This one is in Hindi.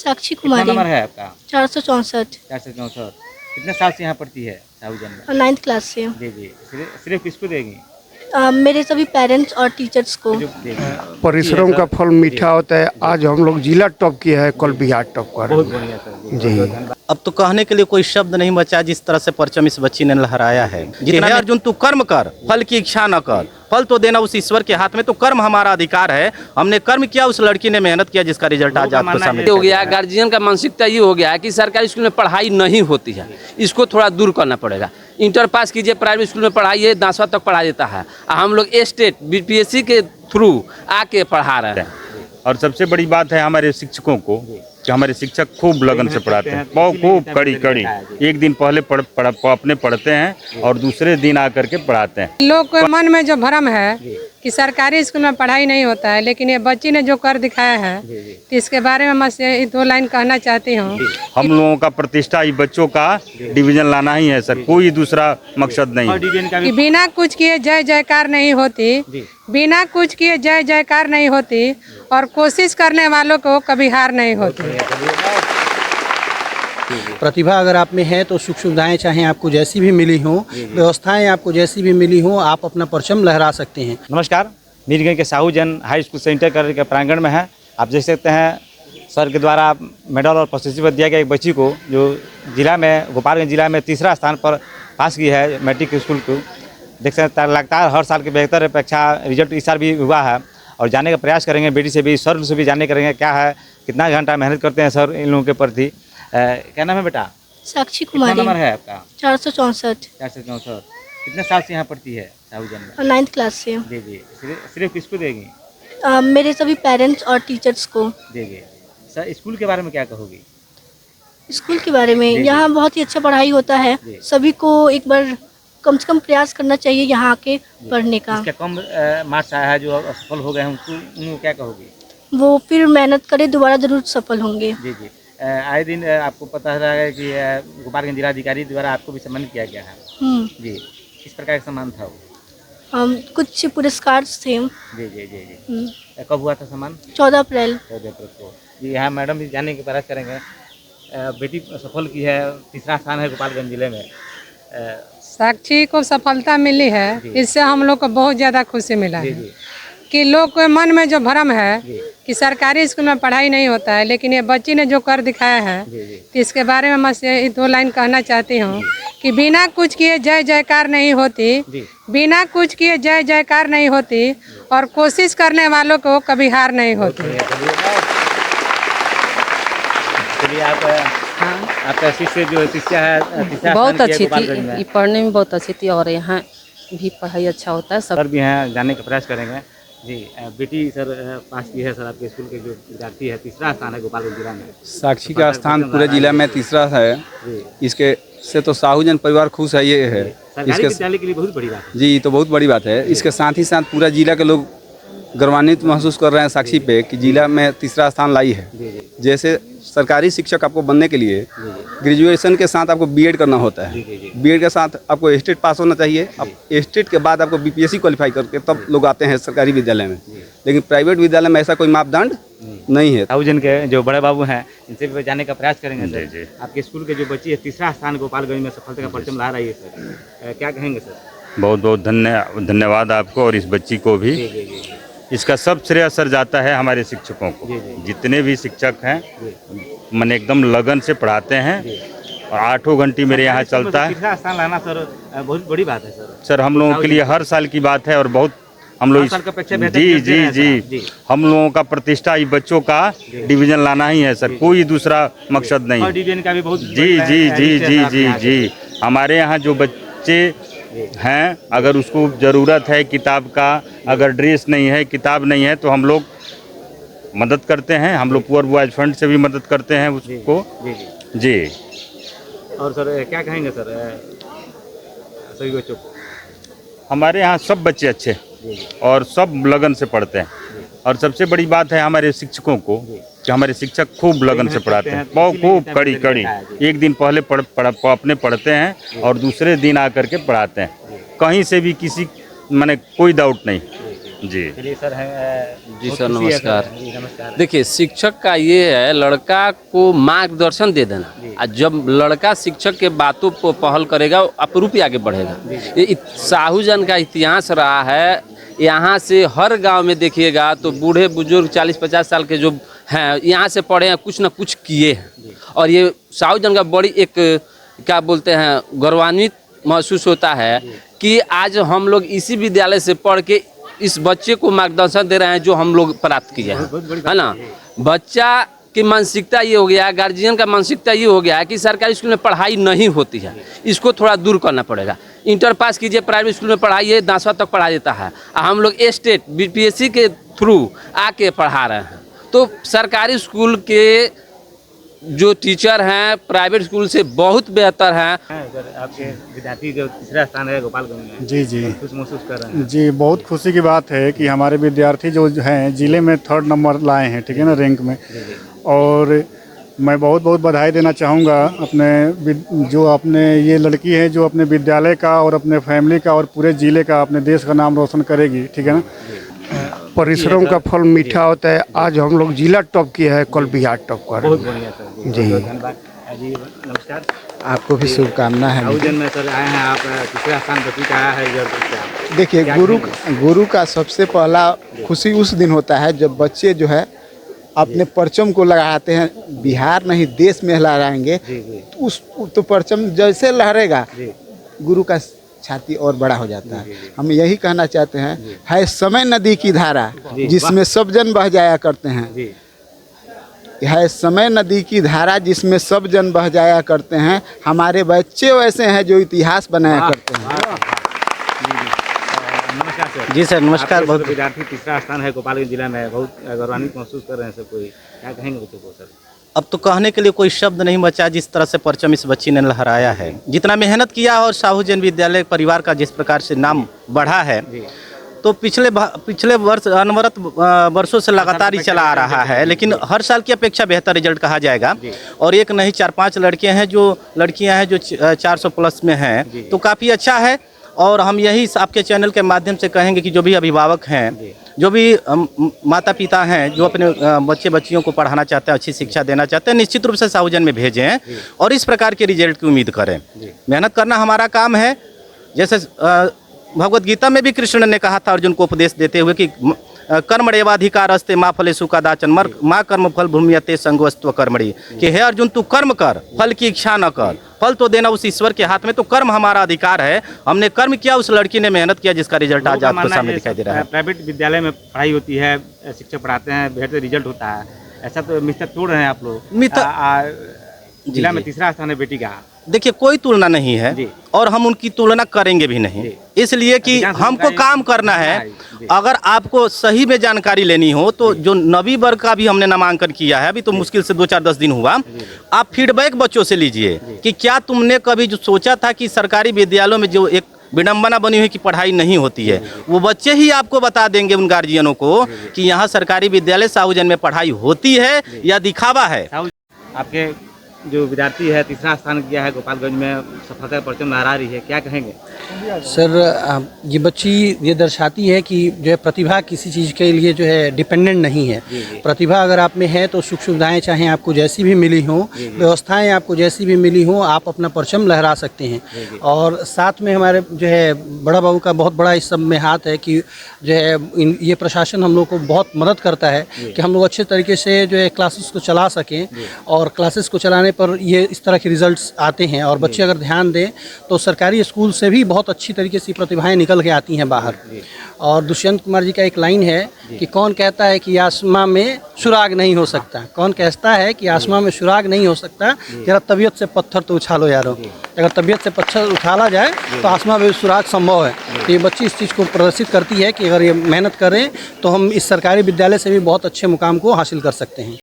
साक्षी कितना कुमारी। नंबर है आपका? 464। 464। कितने साल से यहाँ पढ़ती है साहूजन में? 9th क्लास से। जी जी। सिर्फ किसको देंगी? मेरे सभी पेरेंट्स और टीचर्स को। जो देंगी। परिश्रम का फल मीठा होता है। आज हम लोग जिला टॉप किया है, कल बिहार टॉप कर बहुत बढ़िया सर जी। धन्यवाद। अब तो कहने के लिए कोई शब्द नहीं बचा जिस तरह से परचम इस बच्ची ने लहराया है। जितना अर्जुन तू कर्म कर, फल की इच्छा न कर, फल तो देना उस ईश्वर के हाथ में। तो कर्म हमारा अधिकार है, हमने कर्म किया, उस लड़की ने मेहनत किया जिसका रिजल्ट आज आपके सामने हो गया। गार्जियन का मानसिकता ये हो गया है कि सरकारी स्कूल में पढ़ाई नहीं होती है, इसको थोड़ा दूर करना पड़ेगा। इंटर पास कीजिए, प्राइवेट स्कूल में पढ़ाइए, 10वां तक पढ़ा देता है। हम लोग स्टेट बीपीएससी के थ्रू आके पढ़ा रहे हैं। और सबसे बड़ी बात है हमारे शिक्षकों को कि हमारे शिक्षक खूब लगन से पढ़ाते हैं, बहुत खूब कड़ी एक दिन पहले अपने पढ़ते हैं और दूसरे दिन आकर के पढ़ाते हैं। लोग के मन में जो भ्रम है कि सरकारी स्कूल में पढ़ाई नहीं होता है, लेकिन ये बच्ची ने जो कर दिखाया है तो इसके बारे में मैं 2 लाइन कहना चाहती हूँ। हम लोगों का प्रतिष्ठा ये बच्चों का डिवीजन लाना ही है सर, कोई दूसरा मकसद नहीं। कि बिना कुछ किए जय जयकार नहीं होती, बिना कुछ किए जय जयकार नहीं होती, और कोशिश करने वालों को कभी हार नहीं होती। प्रतिभा अगर आप में है तो सुख सुविधाएं चाहे आपको जैसी भी मिली हों, व्यवस्थाएं आपको जैसी भी मिली हों, आप अपना परचम लहरा सकते हैं। नमस्कार, मीरगंज के साहूजन हाई स्कूल सेंटर के प्रांगण में है। आप देख सकते हैं सर के द्वारा मेडल और प्रशस्ति पत्र दिया गया एक बच्ची को, जो जिला में गोपालगंज जिला में 3रा स्थान पर पास की है मैट्रिक स्कूल को। देख सकते हैं लगातार हर साल की बेहतर अपेक्षा रिजल्ट इस साल भी हुआ है और जाने का प्रयास करेंगे। बेटी से भी, सर से भी जानने करेंगे क्या है, कितना घंटा मेहनत करते हैं सर इन लोगों के प्रति। क्या नाम है बेटा? साक्षी कितना कुमारी। नंबर है आपका? 464। 464। कितने साल से यहाँ पढ़ती है साहूजन में? 9th क्लास से। जी जी। सिर्फ किसको देंगी? मेरे सभी पेरेंट्स और टीचर्स को। देंगे। सर स्कूल के बारे में क्या कहोगी? स्कूल के बारे में, जी। यहाँ बहुत ही अच्छा पढ़ाई होता है। जी। सभी को एक बार कम से कम प्रयास करना चाहिए यहाँ आके पढ़ने का। इसका कम मार्क्स आया है जो असफल हो गए हैं उनको क्या कहोगी? वो फिर मेहनत करे, दोबारा जरूर सफल होंगे। जी जी। आए दिन आपको पता है कि गोपालगंज जिलाधिकारी द्वारा आपको भी सम्मानित किया गया है। जी। किस प्रकार का सम्मान था वो? कुछ पुरस्कार थे। जी जी जी जी। कब हुआ था सम्मान? 14 अप्रैल। 14 अप्रैल को। जी। यहाँ मैडम भी जानने की प्रयास करेंगे। बेटी सफल की है, 3रा स्थान है गोपालगंज जिले में। साक्षी को सफलता मिली है, इससे हम लोग को बहुत ज़्यादा खुशी मिला है। जी। कि लोग के मन में जो भ्रम है कि सरकारी स्कूल में पढ़ाई नहीं होता है, लेकिन ये बच्ची ने जो कर दिखाया है तो इसके बारे में मैं 2 लाइन कहना चाहती हूँ। कि बिना कुछ किए जय जयकार नहीं होती, बिना कुछ किए जय जयकार नहीं होती, और कोशिश करने वालों को कभी हार नहीं होती। चलिए आपका शिष्य जो शिक्षा है बहुत अच्छी थी, पढ़ने में बहुत अच्छी थी और यहाँ भी पढ़ाई अच्छा होता है। सर भी हैं, जानने का प्रयास करेंगे। जी। बेटी सर पास की है सर आपके स्कूल के जो विद्यार्थी है, 3रा स्थान है गोपालगंज जिला में। साक्षी का स्थान पूरे जिला में 3रा है। इसके से तो साहूजन परिवार खुश है। ये है सरकारी विद्यालय के लिए बहुत बड़ी बात है। जी, तो बहुत बड़ी बात है। इसके साथ ही साथ पूरा जिला के लोग गर्वान्वित महसूस कर रहे हैं साक्षी पे कि जिला में 3रा स्थान लाई है। जैसे सरकारी शिक्षक आपको बनने के लिए ग्रेजुएशन के साथ आपको बीएड करना होता है, बीएड के साथ आपको स्टेट पास होना चाहिए। अब स्टेट के बाद आपको बीपीएससी क्वालिफाई करके तब लोग आते हैं सरकारी विद्यालय में, लेकिन प्राइवेट विद्यालय में ऐसा कोई मापदंड नहीं है। साहूजन के जो बड़े बाबू हैं इनसे भी जाने का प्रयास करेंगे। सर आपके स्कूल के जो बच्ची है 3रा स्थान गोपालगंज में सफलता का परचम ला रही है सर, क्या कहेंगे सर? बहुत बहुत धन्यवाद आपको और इस बच्ची को भी। इसका सब श्रेय सर जाता है हमारे शिक्षकों को। जितने भी शिक्षक हैं मन एकदम लगन से पढ़ाते हैं और 8 घंटे मेरे यहाँ चलता है। 3रा स्थान लाना सर बहुत बड़ी बात है सर। सर हम लोगों के लिए हर साल की बात है और बहुत हम लोग जी जी जी हम लोगों का प्रतिष्ठा ये बच्चों का डिवीजन लाना ही है सर, कोई दूसरा मकसद नहीं। डिवीजन का भी बहुत जी जी जी जी जी जी। हमारे यहाँ जो बच्चे हैं, अगर उसको ज़रूरत है किताब का, अगर ड्रेस नहीं है, किताब नहीं है, तो हम लोग मदद करते हैं। हम लोग पुअर बॉयज फंड से भी मदद करते हैं उसको। जी। और सर क्या कहेंगे सर सभी बच्चों को? हमारे यहाँ सब बच्चे अच्छे और सब लगन से पढ़ते हैं और सबसे बड़ी बात है हमारे शिक्षकों को कि हमारे शिक्षक खूब लगन से पढ़ाते हैं, बहुत खूब कड़ी एक दिन पहले अपने पढ़ते हैं और दूसरे दिन आकर के पढ़ाते हैं। कहीं से भी किसी माने कोई डाउट नहीं। जी चलिए सर हैं जी बहुत सर, खुशी है नमस्कार। जी नमस्कार। देखिए, शिक्षक का ये है लड़का को मार्गदर्शन दे देना, और जब लड़का शिक्षक के बातों को पहल करेगा अपरूप ही आगे बढ़ेगा। ये साहूजन का इतिहास रहा है। यहाँ से हर गांव में देखिएगा तो बूढ़े बुजुर्ग 40-50 साल के जो हैं यहाँ से पढ़े हैं, कुछ ना कुछ किए हैं, और ये साहूजन का बड़ी एक क्या बोलते हैं गौरवान्वित महसूस होता है कि आज हम लोग इसी विद्यालय से पढ़ के इस बच्चे को मार्गदर्शन दे रहे हैं जो हम लोग प्राप्त किए हैं, है ना। बच्चा की मानसिकता ये हो गया है, गार्जियन का मानसिकता ये हो गया है कि सरकारी स्कूल में पढ़ाई नहीं होती है, इसको थोड़ा दूर करना पड़ेगा। इंटर पास कीजिए, प्राइवेट स्कूल में पढ़ाइए, 10वां तक पढ़ा देता है, और हम लोग स्टेट बीपीएससी के थ्रू आके पढ़ा रहे हैं। तो सरकारी स्कूल के जो टीचर हैं प्राइवेट स्कूल से बहुत बेहतर हैं। सर आपके विद्यार्थी जो तीसरा स्थान है गोपालगंज में, जी जी खुश महसूस कर रहे हैं। जी, बहुत खुशी की बात है कि हमारे विद्यार्थी जो हैं ज़िले में 3rd नंबर लाए हैं, ठीक है ना, रैंक में। और मैं बहुत बहुत बधाई देना चाहूँगा अपने ये लड़की है जो अपने विद्यालय का और अपने फैमिली का और पूरे ज़िले का, अपने देश का नाम रोशन करेगी, ठीक है ना। परिश्रम का फल मीठा होता है। आज हम लोग जिला टॉप किया है, कल बिहार टॉप कर बहुत बढ़िया सर जी। धन्यवाद जी, नमस्कार। आपको भी शुभकामना है। साहूजन में सर आए हैं आप, तीसरा स्थान बच्ची का आया है रिजल्ट से आप। देखिए, क्या गुरु का सबसे पहला खुशी उस दिन होता है जब बच्चे जो है अपने परचम को लहराते हैं। बिहार नहीं देश में लहराएंगे तो परचम जैसे लहरेगा गुरु का छाती और बड़ा हो जाता है। हम यही कहना चाहते हैं, है समय नदी की धारा जिसमें सब जन बह जाया करते हैं। है समय नदी की धारा जिसमें सब जन बह जाया करते हैं। हमारे बच्चे वैसे हैं जो इतिहास बनाया करते हैं। नमस्कार सर। जी सर, नमस्कार। आपके बहुत विद्यार्थी तीसरा स्थान है गोपालगंज जिला में, बहुत गौरवान्वित महसूस कर रहे हैं सर। कोई क्या कहेंगे बच्चों को सर? अब तो कहने के लिए कोई शब्द नहीं बचा जिस तरह से परचम इस बच्ची ने लहराया है। जितना मेहनत किया और साहूजन विद्यालय परिवार का जिस प्रकार से नाम बढ़ा है, तो पिछले वर्ष अनवरत वर्षों से लगातार ही चला आ रहा है, लेकिन हर साल की अपेक्षा बेहतर रिजल्ट कहा जाएगा। और एक नहीं 4-5 लड़कियां हैं जो 400 प्लस में हैं, तो काफ़ी अच्छा है। और हम यही आपके चैनल के माध्यम से कहेंगे कि जो भी अभिभावक हैं, जो भी माता पिता हैं, जो अपने बच्चे बच्चियों को पढ़ाना चाहते हैं, अच्छी शिक्षा देना चाहते हैं, निश्चित रूप से साहूजन में भेजें और इस प्रकार के रिजल्ट की उम्मीद करें। मेहनत करना हमारा काम है। जैसे भगवत गीता में भी कृष्ण ने कहा था अर्जुन को उपदेश देते हुए कि कर्मण्येवाधिकारस्ते मा फलेषु कदाचन माँ कर्म फल भूम्यते संगोस्त्व कर्मणि, कि हे अर्जुन तू कर्म कर, फल की इच्छा न कर, फल तो देना उस ईश्वर के हाथ में। तो कर्म हमारा अधिकार है। हमने कर्म किया, उस लड़की ने मेहनत किया, जिसका रिजल्ट आज आपके सामने दिखाई दे रहा है। प्राइवेट विद्यालय में पढ़ाई होती है, शिक्षक पढ़ाते हैं, बेहतर रिजल्ट होता है, ऐसा तो मिस्टर तोड़ रहे हैं आप लोग। जिला में तीसरा स्थान है बेटी का। देखिए, कोई तुलना नहीं है और हम उनकी तुलना करेंगे भी नहीं, इसलिए कि हमको काम करना है। अगर आपको सही में जानकारी लेनी हो तो जो 9वीं वर्ग का भी हमने नामांकन किया है, अभी तो मुश्किल से 2-4-10 दिन हुआ। आप फीडबैक बच्चों से लीजिए कि क्या तुमने कभी जो सोचा था कि सरकारी विद्यालयों में जो एक विडंबना बनी हुई कि पढ़ाई नहीं होती है, वो बच्चे ही आपको बता देंगे उन गार्जियनों को कि यहाँ सरकारी विद्यालय साहूजन में पढ़ाई होती है या दिखावा है। आपके जो विद्यार्थी है तीसरा स्थान किया है गोपालगंज में, सफलता परचम लहरा रही है, क्या कहेंगे? सर, ये बच्ची ये दर्शाती है कि जो है प्रतिभा किसी चीज़ के लिए जो है डिपेंडेंट नहीं है। प्रतिभा अगर आप में है तो सुख सुविधाएं चाहे आपको जैसी भी मिली हों, व्यवस्थाएं आपको जैसी भी मिली हों, आप अपना परचम लहरा सकते हैं। और साथ में हमारे जो है बड़ा बाबू का बहुत बड़ा इस सब में हाथ है कि जो है ये प्रशासन हम लोग को बहुत मदद करता है कि हम लोग अच्छे तरीके से जो है क्लासेस को चला सकें। और क्लासेस को चलाने पर ये इस तरह के रिजल्ट्स आते हैं। और बच्चे अगर ध्यान दें तो सरकारी स्कूल से भी बहुत अच्छी तरीके से प्रतिभाएं निकल के आती हैं बाहर। और दुष्यंत कुमार जी का एक लाइन है कि कौन कहता है कि आसमां में सुराग नहीं हो सकता, कौन कहता है कि आसमां में सुराग नहीं हो सकता, जरा तबीयत से पत्थर तो उछालो यारो। अगर तबीयत से पत्थर उछाला जाए तो आसमां में सुराग संभव है। तो ये बच्ची इस चीज़ को प्रदर्शित करती है कि अगर ये मेहनत करें तो हम इस सरकारी विद्यालय से भी बहुत अच्छे मुकाम को हासिल कर सकते हैं।